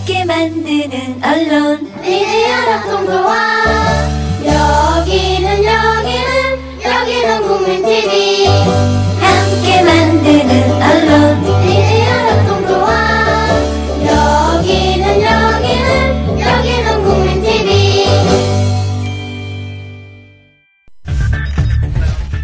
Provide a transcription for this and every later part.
함께 만드는 언론 미디어 협동조합. 여기는 국민TV. 함께 만드는 언론 미디어 협동조합. 여기는 국민TV.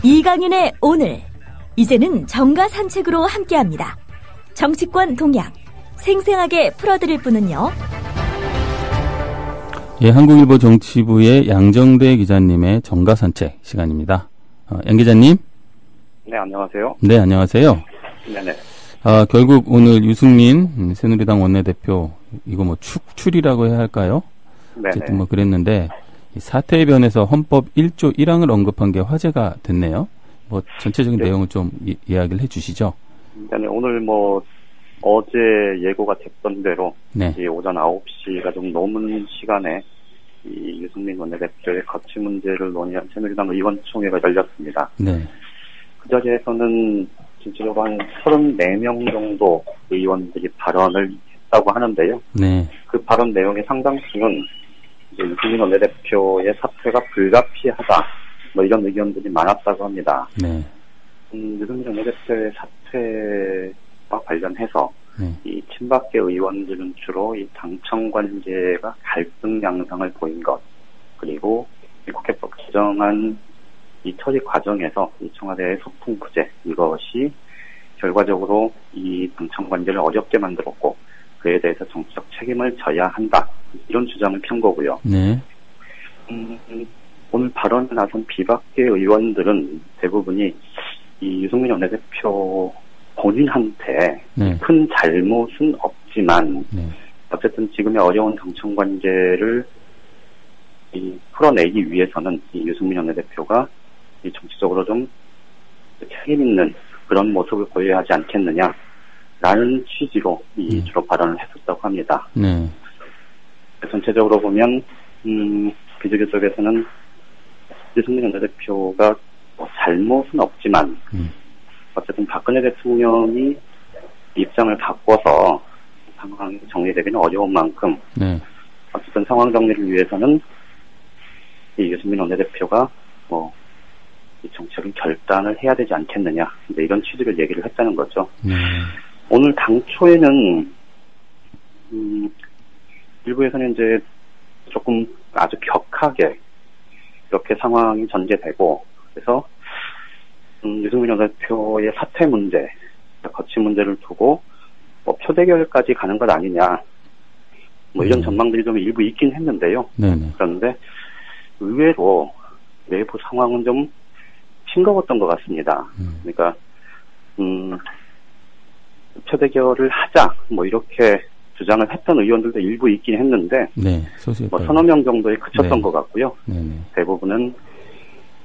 이강인의 오늘, 이제는 정가 산책으로 함께합니다. 정치권 동향 생생하게 풀어드릴 분은요. 예, 한국일보 정치부의 양정대 기자님의 정가 산책 시간입니다. 양 기자님. 네, 안녕하세요. 네, 안녕하세요. 네네. 결국 오늘 유승민 새누리당 원내대표, 이거 뭐 축출이라고 해야 할까요? 네네. 어쨌든 뭐 그랬는데, 이 사태의 변에서 헌법 1조 1항을 언급한 게 화제가 됐네요. 뭐 전체적인 네. 내용을 좀 이야기를 해 주시죠. 네, 오늘 어제 예고가 됐던 대로 네. 이 오전 9시가 좀 넘은 시간에 이 유승민 원내대표의 거취 문제를 논의한 새누리당 의원총회가 열렸습니다. 네. 그 자리에서는 전체적으로 한 34명 정도 의원들이 발언을 했다고 하는데요. 네. 그 발언 내용의 상당수는 이제 유승민 원내대표의 사퇴가 불가피하다, 뭐 이런 의견들이 많았다고 합니다. 네. 유승민 원내대표의 사퇴와 관련해서 네. 이 친박계 의원들은 주로 이 당청 관계가 갈등 양상을 보인 것, 그리고 이 국회법 개정안 이 처리 과정에서 이 청와대의 소통 부재, 이것이 결과적으로 이 당청 관계를 어렵게 만들었고 그에 대해서 정치적 책임을 져야 한다, 이런 주장을 편 거고요. 네. 오늘 발언에 나선 비박계 의원들은 대부분이 이 유승민 원내대표 본인한테 네. 큰 잘못은 없지만 네. 어쨌든 지금의 어려운 당청 관계를 풀어내기 위해서는 이 유승민 원내대표가 이 정치적으로 좀 책임 있는 그런 모습을 보여야 하지 않겠느냐라는 취지로 주로 발언을 했었다고 합니다. 네. 전체적으로 보면 비주류 쪽에서는 유승민 원내대표가 잘못은 없지만 어쨌든 박근혜 대통령이 입장을 바꿔서 상황이 정리되기는 어려운 만큼 네. 어쨌든 상황 정리를 위해서는 이 유승민 원내대표가 이 정책을 결단을 해야 되지 않겠느냐, 이런 취지를 얘기를 했다는 거죠. 오늘 당초에는 일부에서는 이제 조금 아주 격하게 이렇게 상황이 전개되고, 그래서 유승민 원내대표의 사퇴 문제, 거취 문제를 두고 표대결까지 가는 것 아니냐, 이런 전망들이 좀 일부 있긴 했는데요. 네네. 그런데 의외로 내부 상황은 좀 싱거웠던 것 같습니다. 그러니까 표대결을 하자, 이렇게 주장을 했던 의원들도 일부 있긴 했는데, 네. 서너 명 정도에 그쳤던 네. 것 같고요. 네네. 대부분은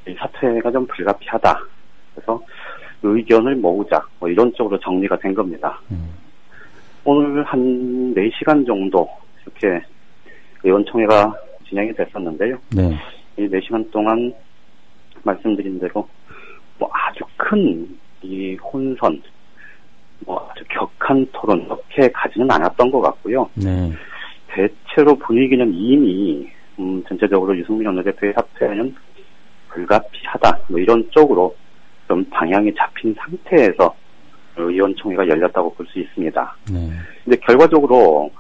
이 사퇴가 좀 불가피하다, 그래서 의견을 모으자, 이런 쪽으로 정리가 된 겁니다. 오늘 한 4시간 정도 이렇게 의원총회가 진행이 됐었는데요. 네. 이 4시간 동안 말씀드린 대로 아주 큰 이 혼선, 아주 격한 토론, 이렇게 가지는 않았던 것 같고요. 네. 대체로 분위기는 이미 전체적으로 유승민 원내대표의 사퇴는 불가피하다, 이런 쪽으로 좀 방향이 잡힌 상태에서 의원총회가 열렸다고 볼 수 있습니다. 네. 근데 결과적으로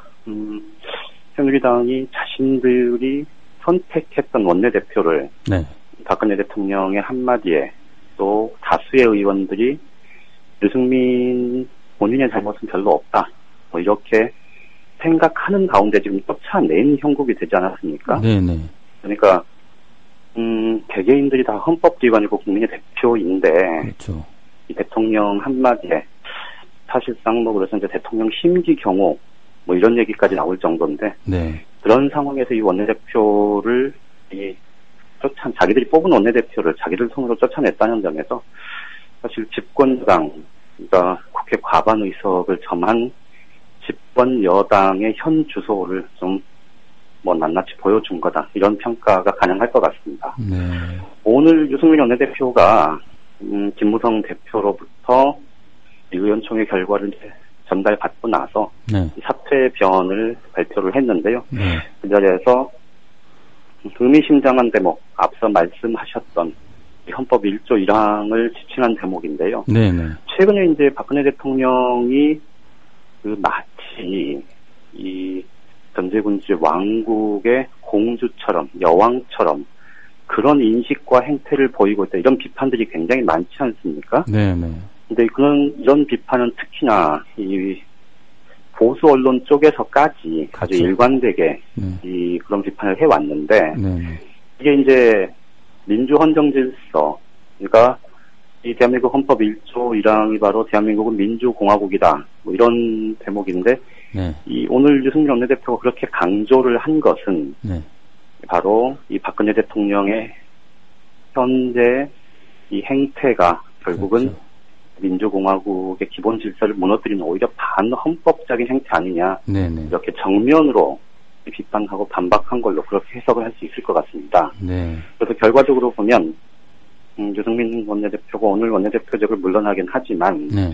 새누리당이 자신들이 선택했던 원내대표를 네. 박근혜 대통령의 한마디에 또 다수의 의원들이 유승민 본인의 잘못은 별로 없다, 이렇게 생각하는 가운데 지금 쫓아낸 형국이 되지 않았습니까? 네네. 그러니까 개개인들이 다 헌법기관이고 국민의 대표인데, 그렇죠. 이 대통령 한마디에 사실상 그래서 이제 대통령 심기 경호 이런 얘기까지 나올 정도인데, 네. 그런 상황에서 이 원내대표를 자기들이 뽑은 원내대표를 자기들 손으로 쫓아냈다는 점에서 사실 집권여당, 그러니까 국회 과반 의석을 점한 집권 여당의 현 주소를 좀 낱낱이 보여준 거다, 이런 평가가 가능할 것 같습니다. 네. 오늘 유승민 원내대표가 김무성 대표로부터 의원총회 결과를 전달받고 나서 네. 사퇴변을 발표를 했는데요. 네. 그 자리에서 의미심장한 대목, 앞서 말씀하셨던 헌법 1조 1항을 지칭한 대목인데요. 네네. 최근에 이제 박근혜 대통령이 마치 이 전제군주의 왕국의 공주처럼, 여왕처럼 그런 인식과 행태를 보이고 있다. 이런 비판들이 굉장히 많지 않습니까? 네네. 근데 이런 비판은 특히나 이 보수 언론 쪽에서까지 아주 그렇죠. 일관되게 네. 그런 비판을 해왔는데, 네네. 이게 이제 민주헌정질서, 그러니까 이 대한민국 헌법 1조 1항이 바로 대한민국은 민주공화국이다. 뭐 이런 대목인데, 네. 오늘 유승민 원내대표가 그렇게 강조를 한 것은 네. 바로 이 박근혜 대통령의 현재 이 행태가 결국은 그렇죠. 민주공화국의 기본 질서를 무너뜨리는 오히려 반헌법적인 행태 아니냐. 네네. 이렇게 정면으로 비판하고 반박한 걸로 그렇게 해석을 할 수 있을 것 같습니다. 네. 그래서 결과적으로 보면 유승민 원내대표가 오늘 원내대표직을 물러나긴 하지만 네.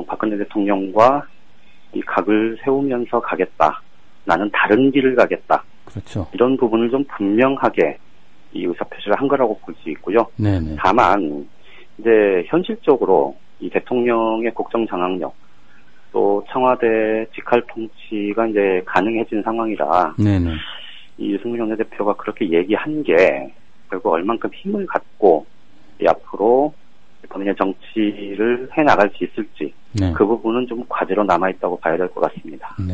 박근혜 대통령과 이 각을 세우면서 가겠다. 나는 다른 길을 가겠다. 그렇죠. 이런 부분을 좀 분명하게 이 의사표시를 한 거라고 볼 수 있고요. 네네. 다만 이제 현실적으로 이 대통령의 국정 장악력 또 청와대 직할 통치가 이제 가능해진 상황이라 네네. 이 유승민 원내대표가 그렇게 얘기한 게 결국 얼만큼 힘을 갖고 이 앞으로 본인의 정치를 해 나갈 수 있을지 네. 그 부분은 좀 과제로 남아 있다고 봐야 될 것 같습니다. 네.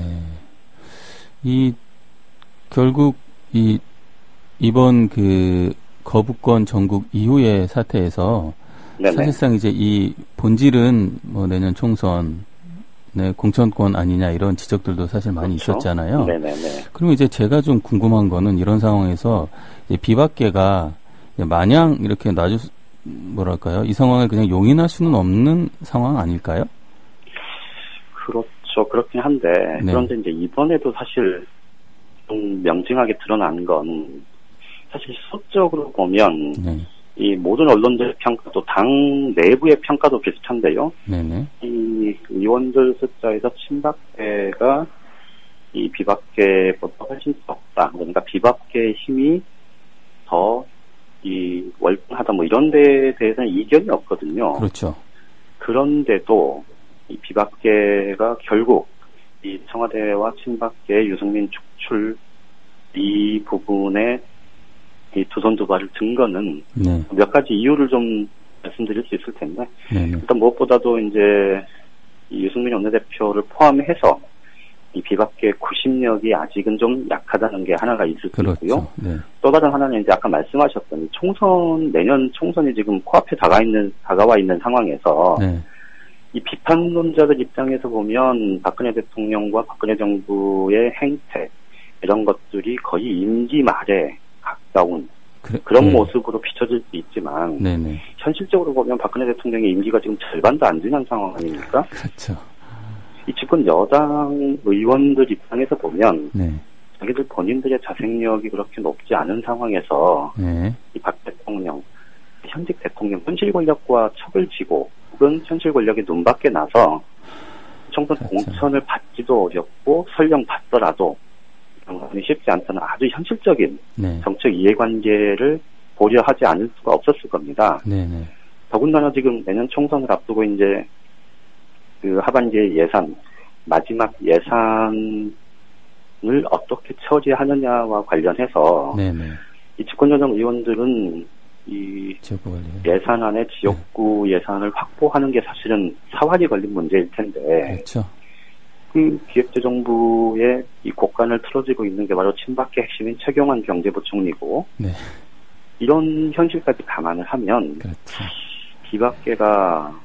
결국 이번 거부권 전국 이후의 사태에서 네네. 사실상 이제 이 본질은 뭐 내년 총선 공천권 아니냐 이런 지적들도 사실 많이 그렇죠. 있었잖아요. 네네네. 그러면 이제 제가 좀 궁금한 거는 이런 상황에서 이제 비박계가 마냥 이렇게 뭐랄까요? 이 상황을 그냥 용인할 수는 없는 상황 아닐까요? 그렇죠. 그렇긴 한데 네. 그런데 이제 이번에도 사실 좀 명징하게 드러난 건 사실 수적으로 보면 네. 이 모든 언론들의 평가도 당 내부의 평가도 비슷한데요. 네네. 이 의원들 숫자에서 친박계가 이 비박계보다 훨씬 적다. 그러니까 비박계의 힘이 더 월등하다. 뭐 이런 데에 대해서는 이견이 없거든요. 그렇죠. 그런데도 이 비박계가 결국 이 청와대와 친박계의 유승민 축출 이 부분에 이 두 손 두 발을 든 거는 네. 몇 가지 이유를 좀 말씀드릴 수 있을 텐데 네네. 일단 무엇보다도 이제 이 유승민 원내대표를 포함해서 이 비박계 구심력이 아직은 좀 약하다는 게 하나가 있을 수 그렇죠. 있고요. 네. 또 다른 하나는 이제 아까 말씀하셨던 내년 총선이 지금 코앞에 다가와 있는 상황에서 네. 이 비판론자들 입장에서 보면 박근혜 대통령과 박근혜 정부의 행태 이런 것들이 거의 임기 말에 가까운 그런 네. 모습으로 비춰질 수 있지만 네네. 현실적으로 보면 박근혜 대통령의 임기가 지금 절반도 안 지난 상황 아닙니까? 그렇죠. 이 집권 여당 의원들 입장에서 보면 네. 자기들 본인들의 자생력이 그렇게 높지 않은 상황에서 네. 이 박 대통령, 현직 대통령 현실 권력과 척을 지고 혹은 현실 권력이 눈밖에 나서 총선 그렇죠. 공천을 받기도 어렵고 설령 받더라도 쉽지 않다는 아주 현실적인 네. 정책 이해관계를 고려하지 않을 수가 없었을 겁니다. 네네. 더군다나 지금 내년 총선을 앞두고 이제 하반기의 예산, 마지막 예산을 어떻게 처리하느냐와 관련해서 네네. 이 집권여당 의원들은 이 예산안에 지역구 예산을 확보하는 게 사실은 사활이 걸린 문제일 텐데 그렇죠. 그 기획재정부의 이 곡간을 틀어지고 있는 게 바로 친박계 핵심인 최경환 경제부총리고 네. 이런 현실까지 감안을 하면 그렇죠. 비박계가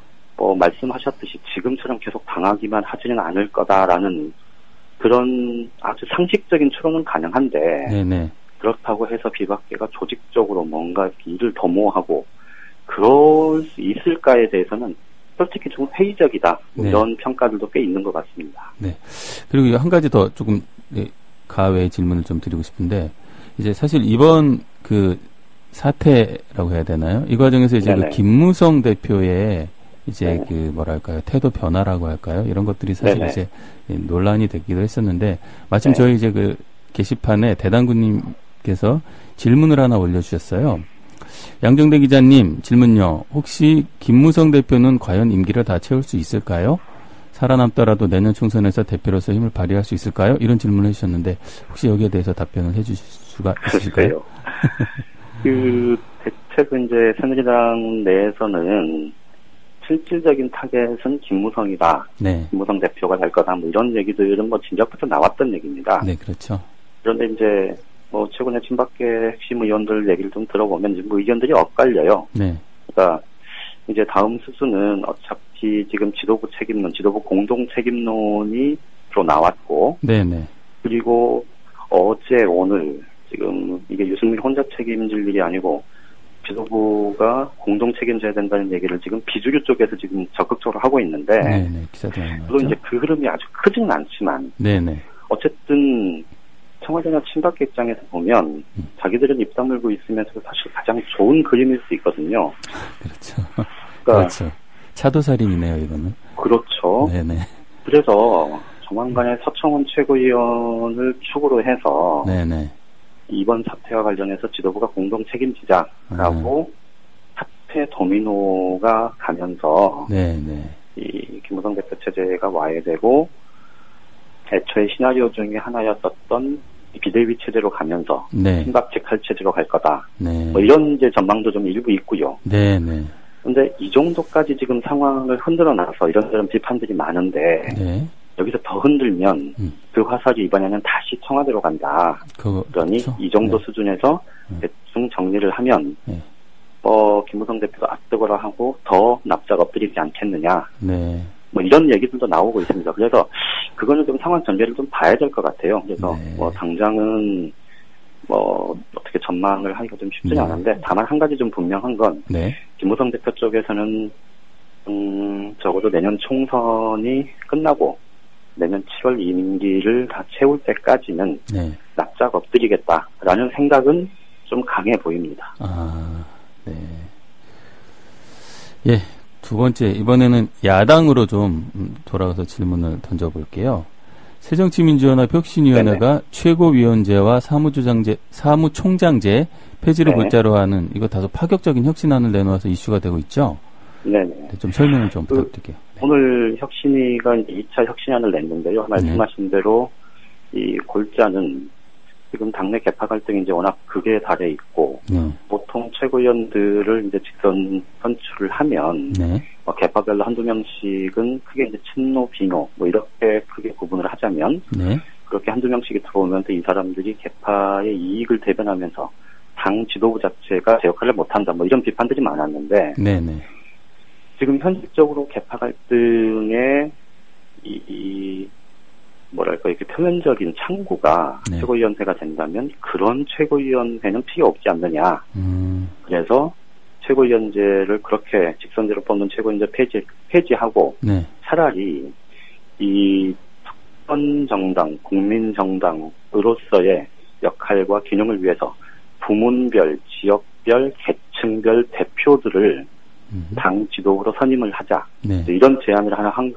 말씀하셨듯이 지금처럼 계속 당하기만 하지는 않을 거다라는 그런 아주 상식적인 추론은 가능한데 네네. 그렇다고 해서 비박계가 조직적으로 뭔가 일을 도모하고 그럴 수 있을까에 대해서는 솔직히 좀 회의적이다. 네. 이런 평가들도 꽤 있는 것 같습니다. 네. 그리고 한 가지 더 조금 가외 질문을 좀 드리고 싶은데 이제 사실 이번 사태라고 해야 되나요? 이 과정에서 이제 김무성 대표의 이제 네. 뭐랄까요, 태도 변화라고 할까요? 이런 것들이 사실 네네. 이제 논란이 되기도 했었는데, 마침 네. 저희 이제 게시판에 대단구님께서 질문을 하나 올려주셨어요. 양정대 기자님, 질문요. 혹시 김무성 대표는 과연 임기를 다 채울 수 있을까요? 살아남더라도 내년 총선에서 대표로서 힘을 발휘할 수 있을까요? 이런 질문을 해주셨는데, 혹시 여기에 대해서 답변을 해주실 수가 있으실까요? 대체로 이제 새누리당 내에서는 실질적인 타겟은 김무성이다. 네. 김무성 대표가 될 거다. 뭐 이런 얘기들은 뭐 진작부터 나왔던 얘기입니다. 네, 그렇죠. 그런데 이제 뭐 최근에 친박계 핵심 의원들 얘기를 좀 들어보면 이제 뭐 의견들이 엇갈려요. 네. 그러니까 이제 다음 수순은 어차피 지금 지도부 책임론, 지도부 공동 책임론이 주로 나왔고, 네네. 그리고 어제 오늘 지금 이게 유승민 혼자 책임질 일이 아니고 지도부가 공동 책임져야 된다는 얘기를 지금 비주류 쪽에서 지금 적극적으로 하고 있는데, 네네. 기사도 많이 물론 이제 나왔죠. 그 흐름이 아주 크지는 않지만, 네네. 어쨌든 청와대나 친박계 입장에서 보면 자기들은 입 다물고 있으면서 사실 가장 좋은 그림일 수 있거든요. 그렇죠. 그러니까 그렇죠. 차도살인이네요, 이거는. 그렇죠. 네네. 그래서 조만간에 서청원 최고위원을 축으로 해서 네네. 이번 사태와 관련해서 지도부가 공동 책임지자라고 사태 도미노가 가면서 네네. 이 김무성 대표 체제가 와해되고 애초에 시나리오 중에 하나였었던 비대위 체제로 가면서 네. 친박직할 체제로 갈 거다. 네. 뭐 이런 이제 전망도 좀 일부 있고요. 네네. 근데 이 정도까지 지금 상황을 흔들어 놔서 이런저런 비판들이 많은데 네. 여기서 더 흔들면 그 화살이 이번에는 다시 청와대로 간다. 그러니 그렇죠. 이 정도 네. 수준에서 대충 정리를 하면 네. 김무성 대표도 앞뜨거라 하고 더 납작 엎드리지 않겠느냐. 네. 뭐 이런 얘기들도 나오고 있습니다. 그래서 그거는 좀 상황 전개를 좀 봐야 될 것 같아요. 그래서 네. 뭐 당장은 뭐 어떻게 전망을 하기가 좀 쉽지는 네. 않은데 다만 한 가지 좀 분명한 건 네. 김무성 대표 쪽에서는 적어도 내년 총선이 끝나고 내년 7월 임기를 다 채울 때까지는 네. 납작 엎드리겠다라는 생각은 좀 강해 보입니다. 아, 네. 예. 두 번째, 이번에는 야당으로 좀 돌아가서 질문을 던져볼게요. 새정치민주연합 혁신위원회가 최고위원제와 사무총장제 폐지를 네. 골자로 하는 이거 다소 파격적인 혁신안을 내놓아서 이슈가 되고 있죠. 네네. 네, 좀 설명을 좀 부탁드릴게요. 네. 오늘 혁신위가 이제 2차 혁신안을 냈는데요. 말씀하신 대로 이 골자는 지금 당내 개파 갈등이 이제 워낙 극에 달해 있고 보통 최고위원들을 이제 직선 선출을 하면 네. 개파별로 한두 명씩은 크게 이제 친노, 비노 뭐 이렇게 크게 구분을 하자면 네. 그렇게 한두 명씩이 들어오면서 이 사람들이 개파의 이익을 대변하면서 당 지도부 자체가 제 역할을 못한다 뭐 이런 비판들이 많았는데 네네. 지금 현실적으로 개파 갈등의 뭐랄까 이렇게 표면적인 창구가 네. 최고위원회가 된다면 그런 최고위원회는 필요 없지 않느냐. 그래서 최고위원제를 그렇게 직선제로 뽑는 최고위원제 폐지하고 네. 차라리 이 특권정당, 국민정당으로서의 역할과 균형을 위해서 부문별, 지역별, 계층별 대표들을 당 지도부로 선임을 하자. 네. 이런 제안을 하나 한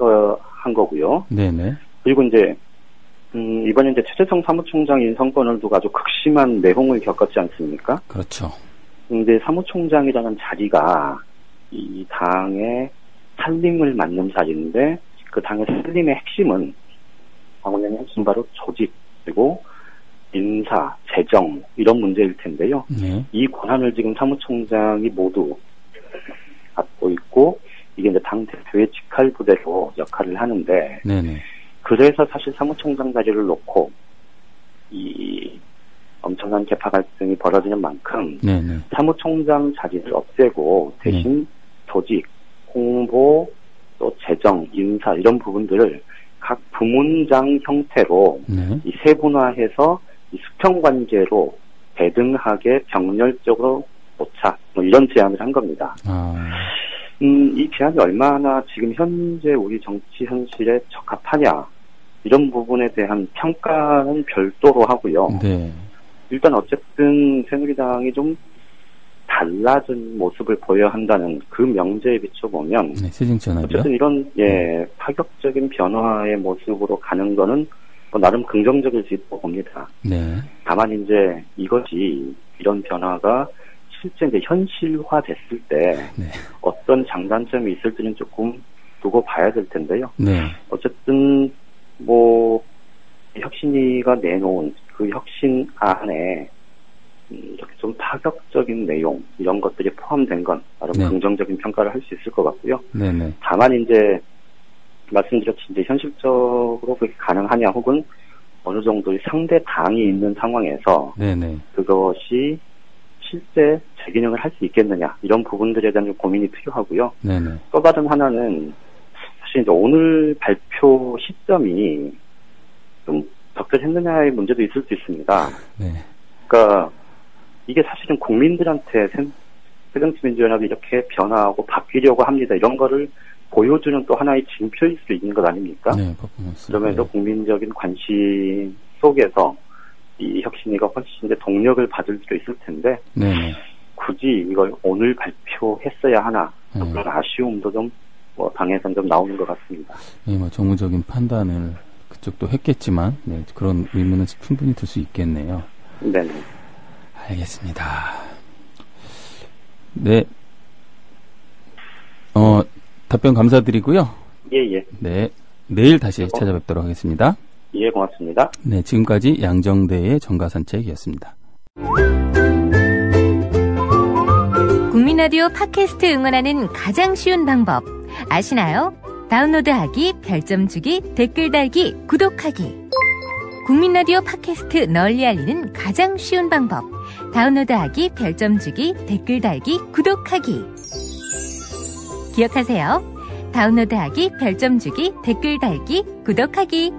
거고요. 네네. 그리고 이제 이번에 이제 최재성 사무총장 인선권을 두고 아주 극심한 내홍을 겪었지 않습니까? 그렇죠. 근데 사무총장이라는 자리가 이 당의 살림을 맡는 자리인데 그 당의 살림의 핵심은 당원의 핵심 바로 조직 그리고 인사, 재정 이런 문제일 텐데요. 네. 이 권한을 지금 사무총장이 모두 갖고 있고 이게 이제 당 대표의 직할 부대로 역할을 하는데 네네. 그래서 사실 사무총장 자리를 놓고 이 엄청난 개파 갈등이 벌어지는 만큼 네네. 사무총장 자리를 없애고 대신 조직, 홍보, 또 재정, 인사 이런 부분들을 각 부문장 형태로 네. 이 세분화해서 이 수평관계로 대등하게 병렬적으로 놓자 뭐 이런 제안을 한 겁니다. 이 제안이 얼마나 지금 현재 우리 정치 현실에 적합하냐 이런 부분에 대한 평가는 별도로 하고요. 네. 일단 어쨌든 새누리당이 좀 달라진 모습을 보여야 한다는 그 명제에 비춰보면 네, 새정치연합이요? 어쨌든 이런 파격적인 변화의 모습으로 가는 거는 뭐 나름 긍정적일 수 있다고 봅니다. 네. 다만 이제 이것이 이런 변화가 실제 이제 현실화됐을 때 네. 어떤 장단점이 있을지는 조금 두고 봐야 될 텐데요. 네. 어쨌든 뭐 혁신위가 내놓은 그 혁신 안에 이렇게 좀 파격적인 내용 이런 것들이 포함된 건 나름 네. 긍정적인 평가를 할 수 있을 것 같고요. 네네. 다만 이제 말씀드렸듯이 이제 현실적으로 그게 가능하냐 혹은 어느 정도의 상대 당이 있는 상황에서 네네. 그것이 실제 재기능을 할 수 있겠느냐 이런 부분들에 대한 좀 고민이 필요하고요. 네네. 또 다른 하나는 사실 이제 오늘 발표 시점이 좀 적절했느냐의 문제도 있을 수 있습니다. 네. 그러니까 이게 사실은 국민들한테 새정치민주연합이 이렇게 변화하고 바뀌려고 합니다. 이런 거를 보여주는 또 하나의 징표일 수 있는 것 아닙니까? 네, 그러면서 국민적인 관심 속에서 이 혁신위가 훨씬 이제 동력을 받을 수도 있을 텐데 네네. 굳이 이걸 오늘 발표했어야 하나 그런 아쉬움도 좀 뭐 당에서는 좀 나오는 것 같습니다. 네, 뭐 정무적인 판단을 그쪽도 했겠지만 네, 그런 의문은 충분히 들 수 있겠네요. 네. 알겠습니다. 네. 답변 감사드리고요. 예. 네. 내일 다시 찾아뵙도록 하겠습니다. 예, 고맙습니다. 네, 지금까지 양정대의 정가산책이었습니다. 국민 라디오 팟캐스트 응원하는 가장 쉬운 방법 아시나요? 다운로드하기, 별점 주기, 댓글 달기, 구독하기. 국민 라디오 팟캐스트 널리 알리는 가장 쉬운 방법. 다운로드하기, 별점 주기, 댓글 달기, 구독하기. 기억하세요. 다운로드하기, 별점 주기, 댓글 달기, 구독하기.